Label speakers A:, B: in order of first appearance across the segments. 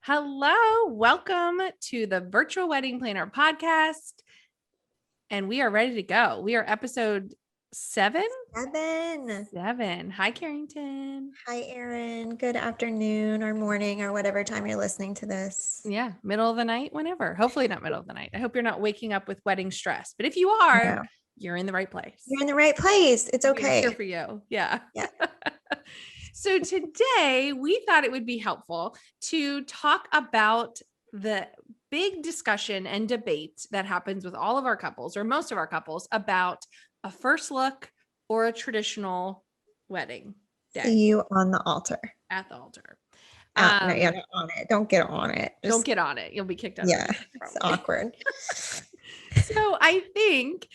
A: Hello, welcome to the Virtual Wedding Planner podcast. And we are ready to go. We are episode 7. 7. Hi, Carrington.
B: Hi, Erin. Good afternoon or morning or whatever time you're listening to this.
A: Yeah, middle of the night, whenever. Hopefully not middle of the night. I hope you're not waking up with wedding stress. But if you are, you're in the right place.
B: You're in the right place. It's okay.
A: We're here for you. Yeah.
B: Yeah.
A: So today we thought it would be helpful to talk about the big discussion and debate that happens with all of our couples or most of our couples about a first look or a traditional wedding day.
B: See you on the altar.
A: At the altar.
B: No, you're not on it. Don't get on it.
A: Don't get on it. You'll be kicked out.
B: Yeah, it's awkward.
A: So I think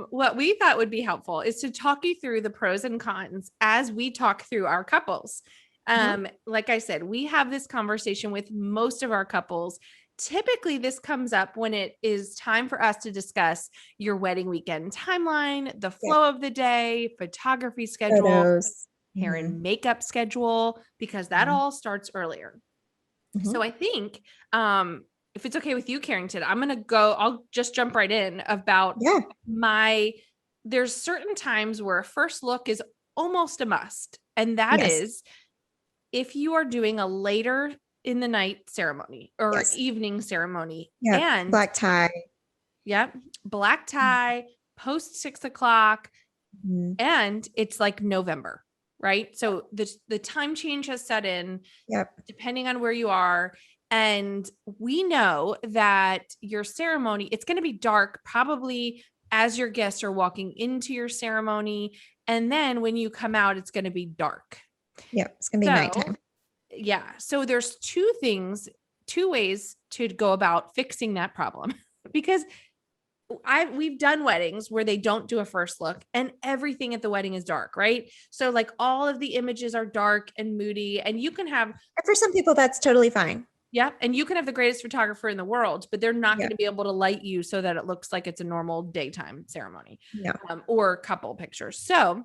A: what we thought would be helpful is to talk you through the pros and cons as we talk through our couples. Like I said, we have this conversation with most of our couples. Typically, this comes up when it is time for us to discuss your wedding weekend timeline, the flow of the day, photography schedule,
B: photos,
A: hair and makeup schedule, because that all starts earlier. So I think if it's okay with you, Carrington, I'll just jump right in about there's certain times where a first look is almost a must. And that is if you are doing a later in the night ceremony or evening ceremony and
B: black tie.
A: Black tie, post 6 o'clock. And it's like November, right? So the time change has set in depending on where you are. And we know that your ceremony, it's going to be dark probably as your guests are walking into your ceremony. And then when you come out, it's going to be dark.
B: Yeah, it's going to be nighttime.
A: Yeah. So there's two ways to go about fixing that problem because we've done weddings where they don't do a first look and everything at the wedding is dark, right? So like all of the images are dark and moody, and you can have,
B: for some people, that's totally fine.
A: Yeah. And you can have the greatest photographer in the world, but they're not going to be able to light you so that it looks like it's a normal daytime ceremony or couple pictures. So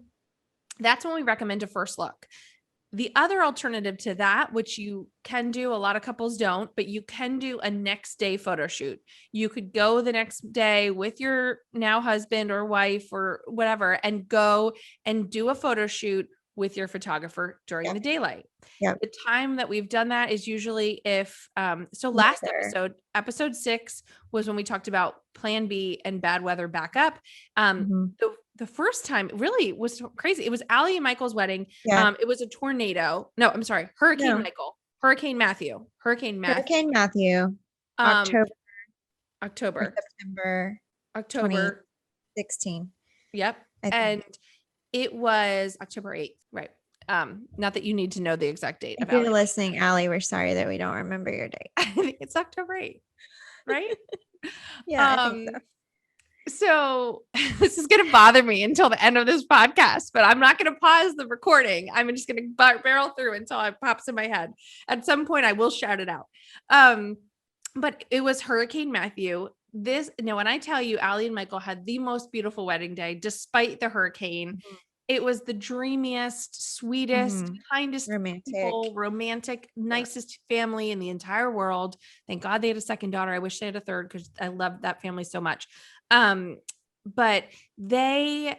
A: that's when we recommend a first look. The other alternative to that, which you can do, a lot of couples don't, but you can do a next day photo shoot. You could go the next day with your now husband or wife or whatever, and go and do a photo shoot with your photographer during the daylight. The time that we've done that is usually last episode 6 was when we talked about plan B and bad weather backup. The first time really was crazy. It was Allie and Michael's wedding. It was a tornado. No, I'm sorry. Hurricane Matthew. October. September
B: 2016.
A: Yep. And it was October 8th. Right. Not that you need to know the exact date.
B: If you're listening, Allie, we're sorry that we don't remember your date.
A: I think it's October 8th, right?
B: I think
A: so this is going to bother me until the end of this podcast, but I'm not going to pause the recording. I'm just going to barrel through until it pops in my head. At some point I will shout it out. But it was Hurricane Matthew. When I tell you, Allie and Michael had the most beautiful wedding day, despite the hurricane. It was the dreamiest, sweetest, kindest, romantic, nicest family in the entire world. Thank God they had a second daughter. I wish they had a third because I loved that family so much. But the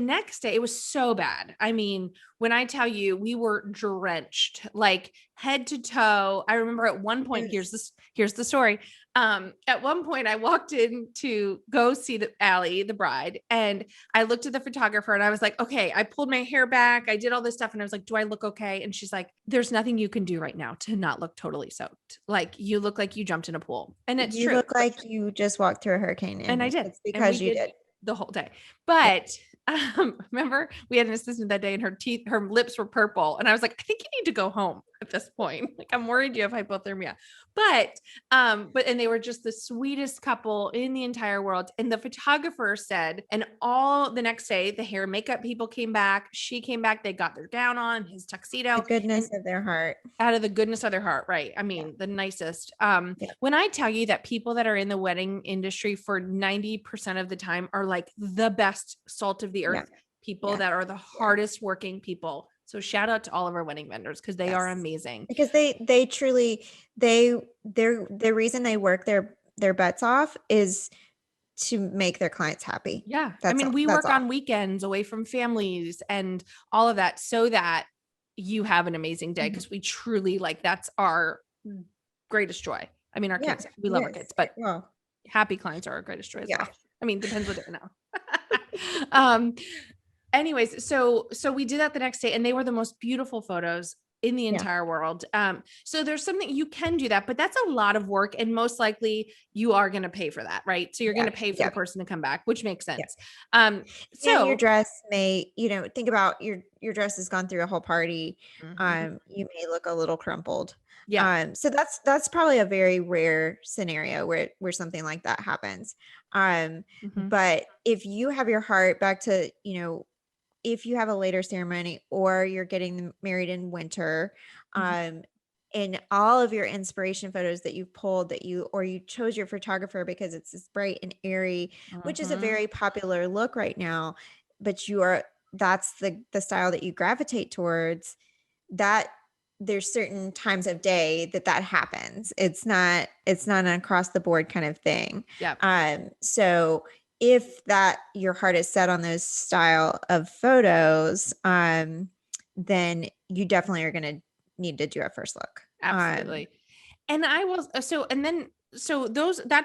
A: next day it was so bad. I mean, when I tell you we were drenched, like head to toe. I remember at one point, here's the story. At one point I walked in to go see Allie, the bride, and I looked at the photographer and I was like, okay, I pulled my hair back. I did all this stuff. And I was like, do I look okay? And she's like, there's nothing you can do right now to not look totally soaked. Like you look like you jumped in a pool. And it's true.
B: You look like you just walked through a hurricane.
A: And I did.
B: It's because you did
A: the whole day. But remember we had an assistant that day and her lips were purple. And I was like, I think you need to go home at this point. Like, I'm worried you have hypothermia, but they were just the sweetest couple in the entire world. And the photographer said, and all the next day, the hair and makeup people came back. She came back. They got their gown on, his tuxedo.
B: The goodness of their heart.
A: Out of the goodness of their heart. Right. I mean, the nicest. When I tell you that people that are in the wedding industry for 90% of the time are like the best salt of the earth people that are the hardest working people So shout out to all of our wedding vendors because they are amazing.
B: Because they truly the reason they work their butts off is to make their clients happy.
A: Yeah. I
B: That's
A: mean,
B: all.
A: we
B: That's
A: work
B: all.
A: on weekends away from families and all of that so that you have an amazing day because we truly like that's our greatest joy. I mean, our kids, we love our
B: Yes.
A: kids, but
B: Well,
A: happy clients are our greatest joy as
B: yeah.
A: well. I mean, depends what day now. um, anyways, so we did that the next day and they were the most beautiful photos in the entire world. So there's something you can do that, but that's a lot of work. And most likely you are going to pay for that, right? So you're going to pay for the person to come back, which makes sense.
B: And your dress may, think about your dress has gone through a whole party. You may look a little crumpled.
A: Yeah.
B: So that's probably a very rare scenario where something like that happens. But if you have your heart back to, if you have a later ceremony or you're getting married in winter, and all of your inspiration photos that you've pulled or you chose your photographer because it's this bright and airy, which is a very popular look right now, but that's the style that you gravitate towards, that there's certain times of day that happens. It's not an across the board kind of thing. So if your heart is set on those style of photos, then you definitely are going to need to do a first look.
A: Absolutely. And I was, that's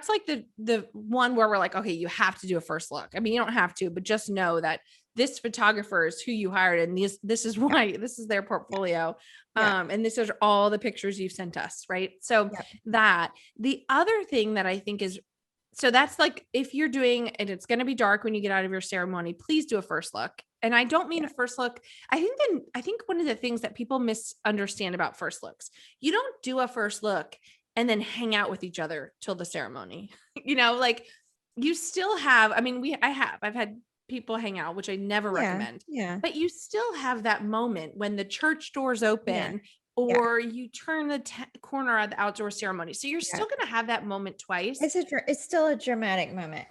A: like the one where we're like, okay, you have to do a first look. I mean, you don't have to, but just know that this photographer is who you hired. And this is why this is their portfolio. And this is all the pictures you've sent us. Right. So the other thing that I think is, so that's like, if you're doing, and it's going to be dark when you get out of your ceremony, please do a first look. And I don't mean a first look. I think one of the things that people misunderstand about first looks, you don't do a first look and then hang out with each other till the ceremony. Like you still have, I mean, I've had people hang out, which I never recommend. But you still have that moment when the church doors open or you turn the corner at the outdoor ceremony. So you're still going to have that moment twice.
B: It's still a dramatic moment.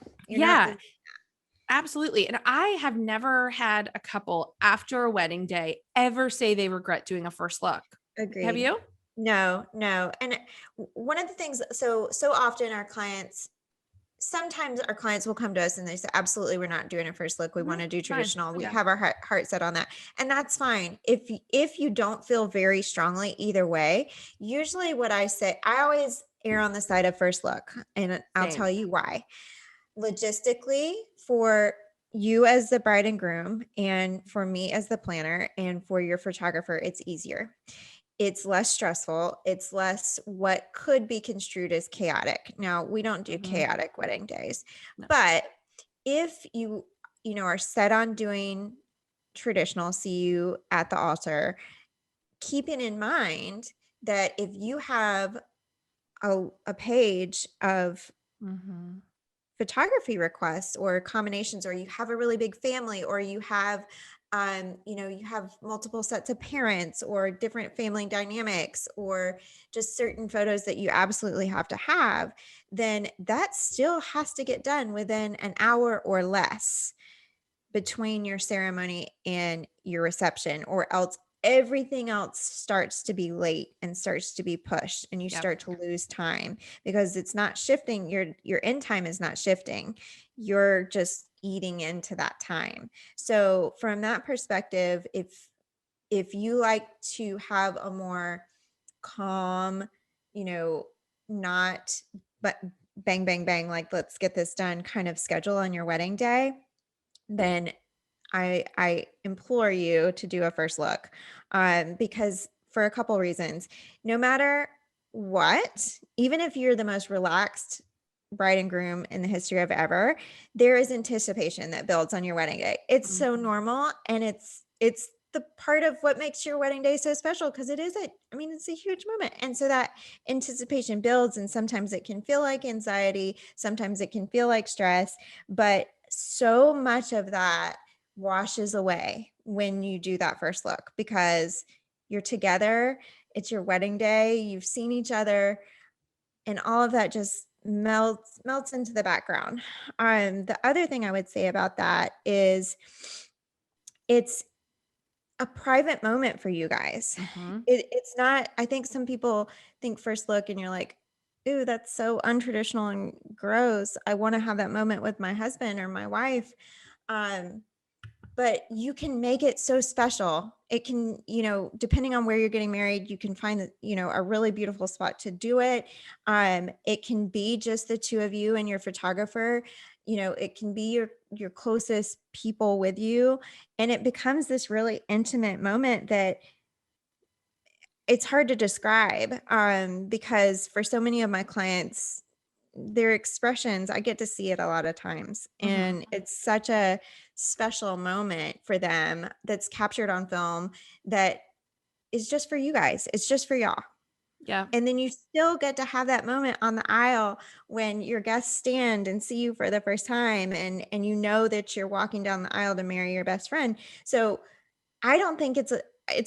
A: Absolutely. And I have never had a couple after a wedding day ever say they regret doing a first look.
B: Agreed.
A: Have you?
B: No. And one of the things, so often sometimes our clients will come to us and they say, absolutely, we're not doing a first look. We want to do traditional. We have our heart set on that. And that's fine. If you don't feel very strongly either way, usually what I say, I always err on the side of first look, and I'll tell you why. Logistically, for you as the bride and groom, and for me as the planner, and for your photographer, it's easier. It's less stressful. It's less what could be construed as chaotic. Now, we don't do chaotic wedding days, but if you are set on doing traditional, see you at the altar, keeping in mind that if you have a page of photography requests or combinations, or you have a really big family, or you have you have multiple sets of parents or different family dynamics, or just certain photos that you absolutely have to have, then that still has to get done within an hour or less between your ceremony and your reception, or else everything else starts to be late and starts to be pushed, and you start to lose time because it's not shifting. Your end time is not shifting. You're just eating into that time. So from that perspective, if you like to have a more calm, not but bang, bang, bang, like let's get this done kind of schedule on your wedding day, then I implore you to do a first look, because for a couple reasons. No matter what, even if you're the most relaxed bride and groom in the history of ever, there is anticipation that builds on your wedding day. It's so normal, and it's the part of what makes your wedding day so special, because it's a huge moment. And so that anticipation builds, and sometimes it can feel like anxiety, sometimes it can feel like stress, but so much of that washes away when you do that first look, because you're together, it's your wedding day, you've seen each other, and all of that just melts into the background. The other thing I would say about that is it's a private moment for you guys.
A: Mm-hmm.
B: It's not, I think some people think first look and you're like, ooh, that's so untraditional and gross. I want to have that moment with my husband or my wife. Um, but you can make it so special. It can, depending on where you're getting married, you can find that, a really beautiful spot to do it. It can be just the two of you and your photographer. It can be your closest people with you, and it becomes this really intimate moment that it's hard to describe, because for so many of my clients, their expressions, I get to see it a lot of times.
A: Mm-hmm.
B: And it's such a special moment for them that's captured on film that is just for you guys. It's just for y'all.
A: Yeah.
B: And then you still get to have that moment on the aisle when your guests stand and see you for the first time, and that you're walking down the aisle to marry your best friend. So I don't think it's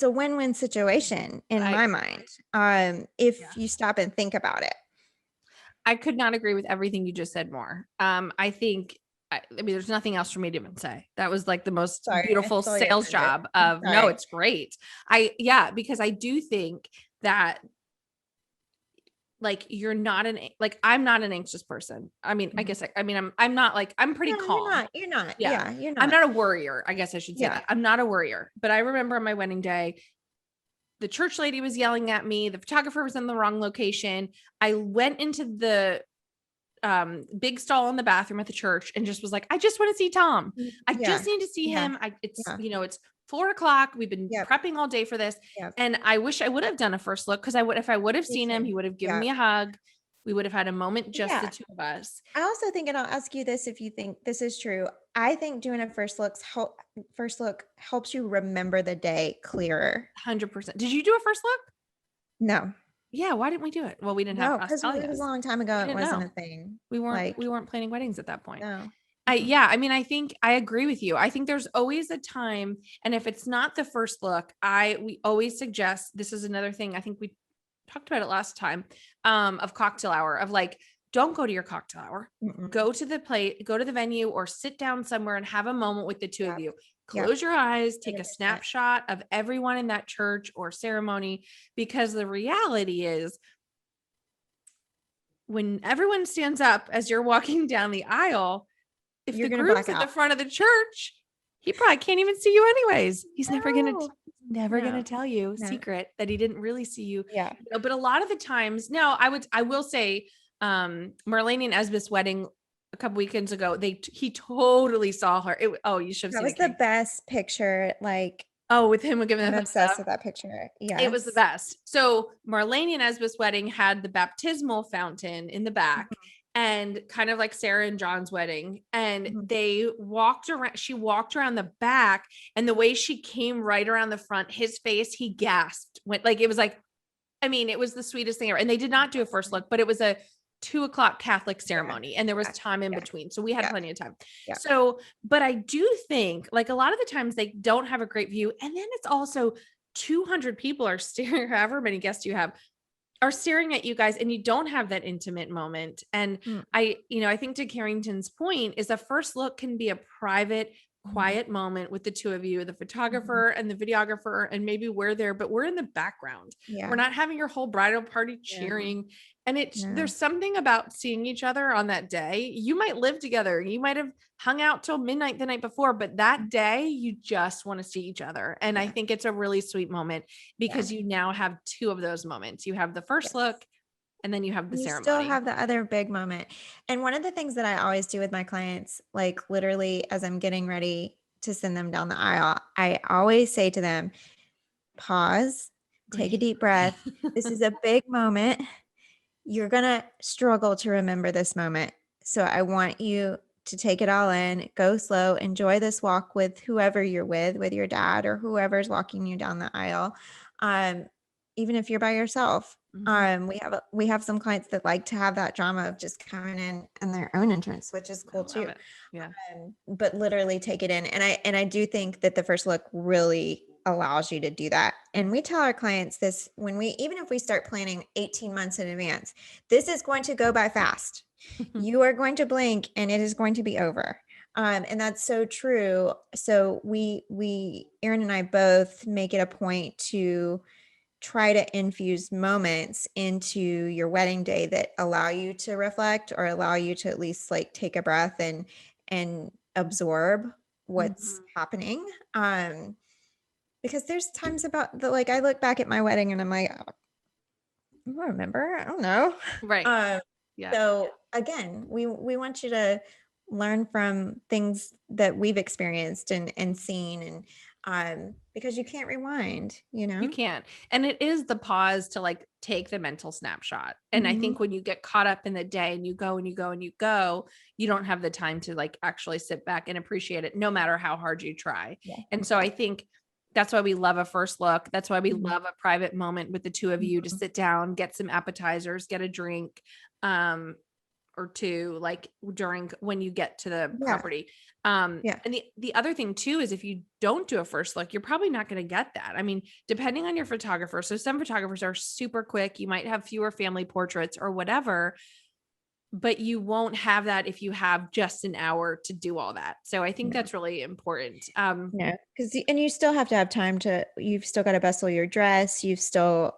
B: a win-win situation in my mind,
A: Yeah.
B: if you stop and think about it.
A: I could not agree with everything you just said more. I think, I mean, there's nothing else for me to even say. That was like the most
B: Sorry, I
A: beautiful
B: stole your
A: sales
B: thunder.
A: job
B: I'm
A: of no,
B: sorry.
A: it's great. Because I do think that like you're not like I'm not an anxious person. I mean, I
B: Mhm.
A: guess I'm not like I'm pretty
B: No, you're
A: calm.
B: not. You're not.
A: Yeah.
B: Yeah, you're
A: I'm
B: not.
A: not a worrier. I guess I should say
B: Yeah.
A: that. I'm not a worrier. But I remember on my wedding day, the church lady was yelling at me. The photographer was in the wrong location. I went into the big stall in the bathroom at the church and just was like, I just want to see Tom. I
B: Yeah.
A: just need to see
B: Yeah.
A: him. It's,
B: Yeah.
A: it's 4 o'clock. We've been
B: Yep.
A: prepping all day for this.
B: Yep.
A: And I wish I would have done a first look. Cause if I would have
B: Me
A: seen him,
B: too.
A: he would have given
B: Yeah.
A: me a hug. We would have had a moment, just the
B: Yeah.
A: two of us.
B: I also think, and I'll ask you this if you think this is true. I think doing a first look helps you remember the day clearer.
A: 100%. Did you do a first look?
B: No.
A: Yeah. Why didn't we do it? Well, we didn't have
B: No, because it was a
A: Australias.
B: long time ago.
A: We
B: It
A: didn't
B: wasn't a
A: know.
B: thing.
A: We weren't,
B: Like,
A: we weren't planning weddings at that point.
B: no.
A: Yeah, I mean, I think I agree with you. I think there's always a time, and if it's not the first look, we always suggest, this is another thing, I think we talked about it last time, of cocktail hour, of like, don't go to your cocktail hour.
B: Mm-mm.
A: Go to the venue or sit down somewhere and have a moment with the two of
B: Yep.
A: you.
B: Yep.
A: Close your eyes, take a
B: 100%.
A: snapshot of everyone in that church or ceremony, because the reality is when everyone stands up as you're walking down the aisle, if
B: You're
A: the
B: gonna
A: groom's
B: black
A: at the
B: out.
A: front of the church, he probably can't even see you anyways. He's never gonna
B: No.
A: tell you
B: No.
A: secret that he didn't really see you.
B: Yeah.
A: But a lot of the times, now I will say, Marlene and Esbeth's wedding a couple weekends ago, he totally saw her. You should have
B: That
A: seen
B: was
A: it,
B: the
A: Kate.
B: best picture. Like,
A: Oh, with him giving the
B: I'm
A: thumbs
B: obsessed
A: up.
B: with that picture.
A: It was the
B: Yes.
A: best. So Marlene and Esbeth's wedding had the baptismal fountain in the back, and kind of like Sarah and John's wedding. And
B: Mhm.
A: she walked around the back, and the way she came right around the front, his face, he gasped. It was like, I mean, it was the sweetest thing ever. And they did not do a first look, but it was a 2 o'clock Catholic ceremony, and there was time in between. So we had plenty of time.
B: Yeah.
A: So, but I do think like a lot of the times they don't have a great view. And then it's also 200 people are staring, however many guests you have are staring at you guys, and you don't have that intimate moment. And
B: Mm.
A: I think to Carrington's point is a first look can be a private,
B: Mhm.
A: quiet moment with the two of you, the photographer and the videographer, and maybe we're there, but we're in the background.
B: Yeah.
A: We're not having your whole bridal party cheering. And there's something about seeing each other on that day. You might live together. You might have hung out till midnight the night before, but that day you just want to see each other. And I think it's a really sweet moment because you now have two of those moments. You have the first look, and then you have the
B: You
A: ceremony.
B: still have the other big moment. And one of the things that I always do with my clients, like literally as I'm getting ready to send them down the aisle, I always say to them, pause, take a deep breath. This is a big moment. You're going to struggle to remember this moment. So I want you to take it all in, go slow, enjoy this walk with whoever you're with your dad or whoever's walking you down the aisle. Even if you're by yourself. We have some clients that like to have that drama of just coming in their own entrance, which is cool too.
A: Yeah.
B: But literally take it in. And I do think that the first look really allows you to do that. And we tell our clients this even if we start planning 18 months in advance, this is going to go by fast. You are going to blink and it is going to be over. And that's so true. So Aaron and I both make it a point to try to infuse moments into your wedding day that allow you to reflect or allow you to at least like take a breath and absorb what's
A: Mhm.
B: happening. Because there's times about the like I look back at my wedding and I'm like, "Oh, I don't remember. I don't know."
A: Right.
B: Um,
A: Yeah.
B: so again, we want you to learn from things that we've experienced and seen and because you can't rewind, you
A: You
B: know?
A: can't. And it is the pause to like take the mental snapshot. And I
B: Mhm.
A: think when you get caught up in the day and you go and you go and you go, you don't have the time to like actually sit back and appreciate it no matter how hard you try.
B: Yeah.
A: And so I think that's why we love a first look. That's why we
B: Mhm.
A: love a private moment with the two of you to
B: Mhm.
A: sit down, get some appetizers, get a drink. Or two, like during when you get to the
B: Yeah.
A: property.
B: Yeah.
A: And the other thing too is if you don't do a first look, you're probably not going to get that. I mean, depending on your photographer. So some photographers are super quick. You might have fewer family portraits or whatever, but you won't have that if you have just an hour to do all that. So I think
B: No.
A: that's really important.
B: No. Because and you still have to have time to you've still got to bustle your dress. You've still,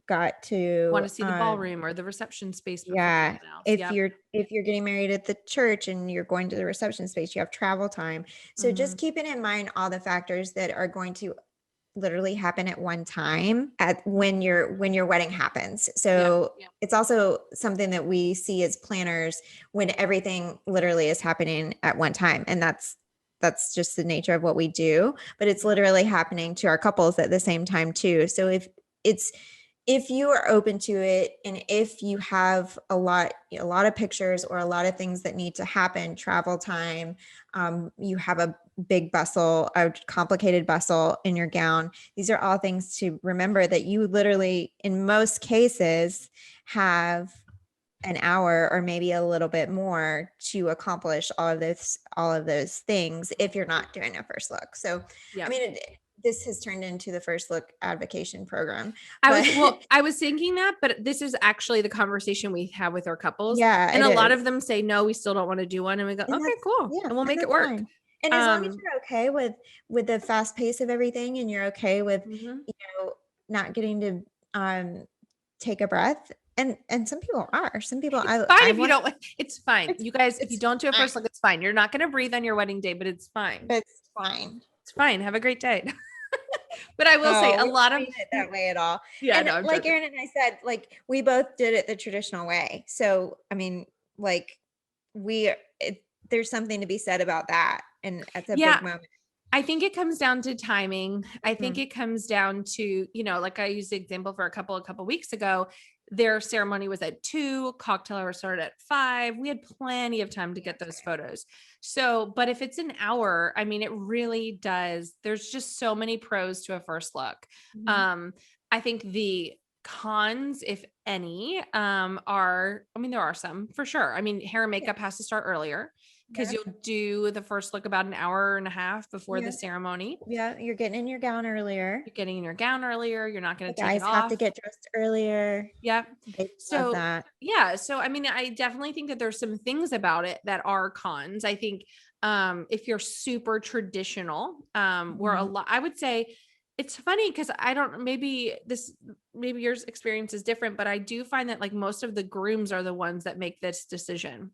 B: got
A: Want
B: to
A: to see the ballroom or the reception space before
B: yeah,
A: anyone else.
B: if
A: Yep.
B: you're getting married at the church and you're going to the reception space, you have travel time. So just
A: Mhm.
B: keeping in mind all the factors that are going to literally happen at one time at when your wedding happens.
A: Yeah.
B: So it's also something that we see as planners when everything literally is happening at one time. And that's just the nature of what we do, but it's
A: Yeah.
B: literally happening to our couples at the same time too. So it's if you are open to it and if you have a lot of pictures or a lot of things that need to happen, travel time, you have a complicated bustle in your gown, these are all things to remember that you literally in most cases have an hour or maybe a little bit more to accomplish all of those things if you're not doing a first look. So I
A: Yeah.
B: mean this has turned into the first look advocation program,
A: I
B: but
A: was well, I was thinking that, but this is actually the conversation we have with our couples.
B: yeah,
A: And
B: it
A: a lot
B: is.
A: of them say, no, we still don't want to do one. And we go,
B: And
A: okay, cool. And we'll make it
B: that's
A: work.
B: fine. And as long as
A: Um,
B: you're okay with the fast pace of everything and you're okay with,
A: mhm.
B: you know, not getting to take a breath. And some people are. Some people
A: It's fine
B: I
A: if you
B: want
A: don't, it's fine.
B: it's
A: You guys, if you
B: it's
A: don't do a
B: fine.
A: first look, it's fine. You're not going to breathe on your wedding day, but it's fine.
B: It's fine.
A: It's fine. Have a great day. But I will say
B: No,
A: a
B: we
A: lot
B: don't
A: of,
B: mean it that way at all.
A: yeah,
B: And
A: no, I'm
B: like
A: joking.
B: Erin and I said, like we both did it the traditional way. So I mean, like there's something to be said about that. And that's a
A: Yeah.
B: big moment.
A: I think it comes down to timing. I think
B: Mhm.
A: it comes down to, like I used the example for a couple weeks ago. Their ceremony was at 2, cocktail hour started at 5. We had plenty of time to get those photos. So, but if it's an hour, I mean, it really does. There's just so many pros to a first look.
B: Mhm.
A: Um, I think the cons, if any, I mean, there are some for sure. I mean, hair and
B: Yeah.
A: makeup has to start earlier because
B: Yeah.
A: you'll do the first look about an hour and a half before the
B: Yeah.
A: ceremony.
B: Yeah. You're getting in your gown earlier.
A: You're getting in your gown earlier. You're not going
B: The
A: to take it
B: guys have to
A: off.
B: get dressed earlier.
A: Yep.
B: They love
A: So,
B: that.
A: yeah. So, I mean, I definitely think that there's some things about it that are cons. I think if you're super traditional, where a
B: Mhm.
A: lot, I would say it's funny because I don't, maybe your experience is different, but I do find that like most of the grooms are the ones that make this decision.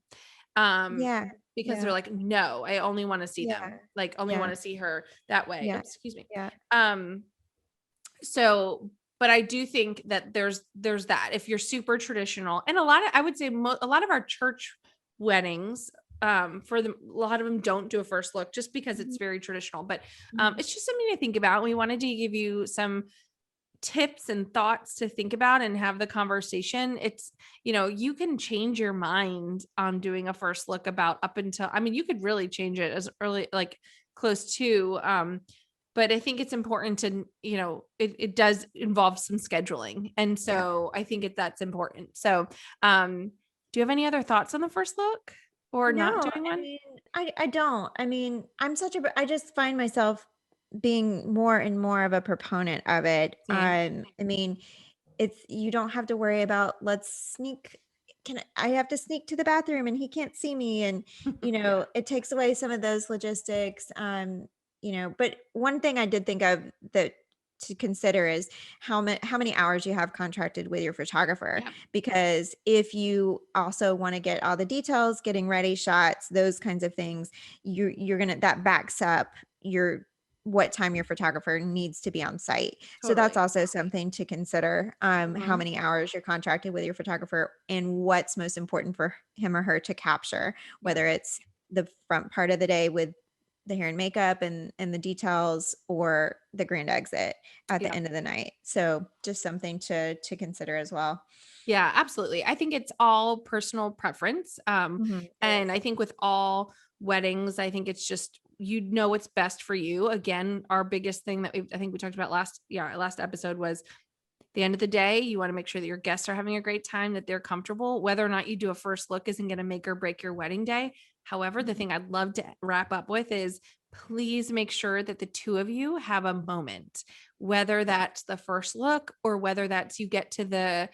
A: Um,
B: Yeah.
A: because they're
B: Yeah.
A: like, no, I only want to see them,
B: Yeah.
A: like, only want
B: Yeah.
A: to see her that way.
B: Yeah.
A: Oops, excuse me.
B: Yeah.
A: Um, so but I do think that there's that if you're super traditional and I would say a lot of our church weddings a lot of them don't do a first look just because
B: Mhm.
A: it's very traditional, but
B: Mhm.
A: it's just something to think about. We wanted to give you some tips and thoughts to think about and have the conversation. It's, you can change your mind on doing a first look about up until, I mean, you could really change it as early, like close to, but I think it's important to, it does involve some scheduling. And
B: Yeah.
A: so I think that's important. So, do you have any other thoughts on the first look or not
B: No,
A: doing
B: I
A: one?
B: mean, I don't. I mean, I just find myself being more and more of a proponent of it.
A: Same.
B: I mean, it's you don't have to worry about let's sneak can I have to sneak to the bathroom and he can't see me. And,
A: Yeah.
B: it takes away some of those logistics. But one thing I did think of that to consider is how many hours you have contracted with your photographer,
A: Yeah.
B: because if you also want to get all the details, getting ready shots, those kinds of things, you're gonna that backs up your what time your photographer needs to be on site. So that's
A: Totally.
B: also something to consider, how
A: Mhm.
B: many hours you're contracted with your photographer and what's most important for him or her to capture,
A: Yeah.
B: whether it's the front part of the day with the hair and makeup and the details, or the grand exit at the
A: Yeah.
B: end of the night. So just something to consider as well.
A: Yeah, absolutely. I think it's all personal preference.
B: Mhm.
A: And I think with all weddings, I think it's just what's best for you. Again, our biggest thing that I think we talked about last episode was the end of the day, you want to make sure that your guests are having a great time, that they're comfortable. Whether or not you do a first look isn't going to make or break your wedding day. However, the
B: Mhm.
A: thing I'd love to wrap up with is please make sure that the two of you have a moment, whether that's the first look or whether that's you get to the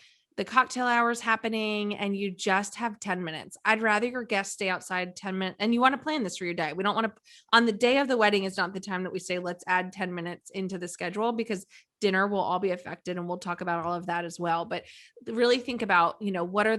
A: cocktail hours happening and you just have 10 minutes. I'd rather your guests stay outside 10 minutes, and you want to plan this for your day. We don't want to, on the day of the wedding is not the time that we say, let's add 10 minutes into the schedule, because dinner will all be affected, and we'll talk about all of that as well. But really think about, what are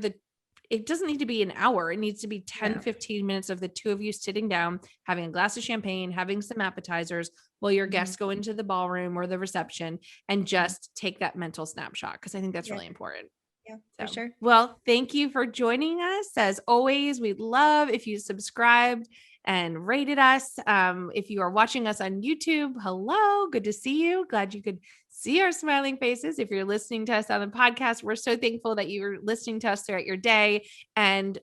A: it doesn't need to be an hour. It needs to be 10,
B: Yeah.
A: 15 minutes of the two of you sitting down, having a glass of champagne, having some appetizers while your
B: Mhm.
A: guests go into the ballroom or the reception, and
B: Mhm.
A: just take that mental snapshot. Cause I think that's
B: Yeah.
A: really important.
B: Yeah, for
A: So,
B: sure.
A: well, thank you for joining us. As always, we'd love if you subscribed and rated us. If you are watching us on YouTube, hello, good to see you. Glad you could see our smiling faces. If you're listening to us on the podcast, we're so thankful that you're listening to us throughout your day. And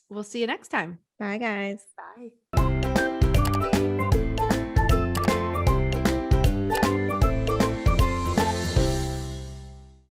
A: we'll see you next time.
B: Bye, guys.
A: Bye.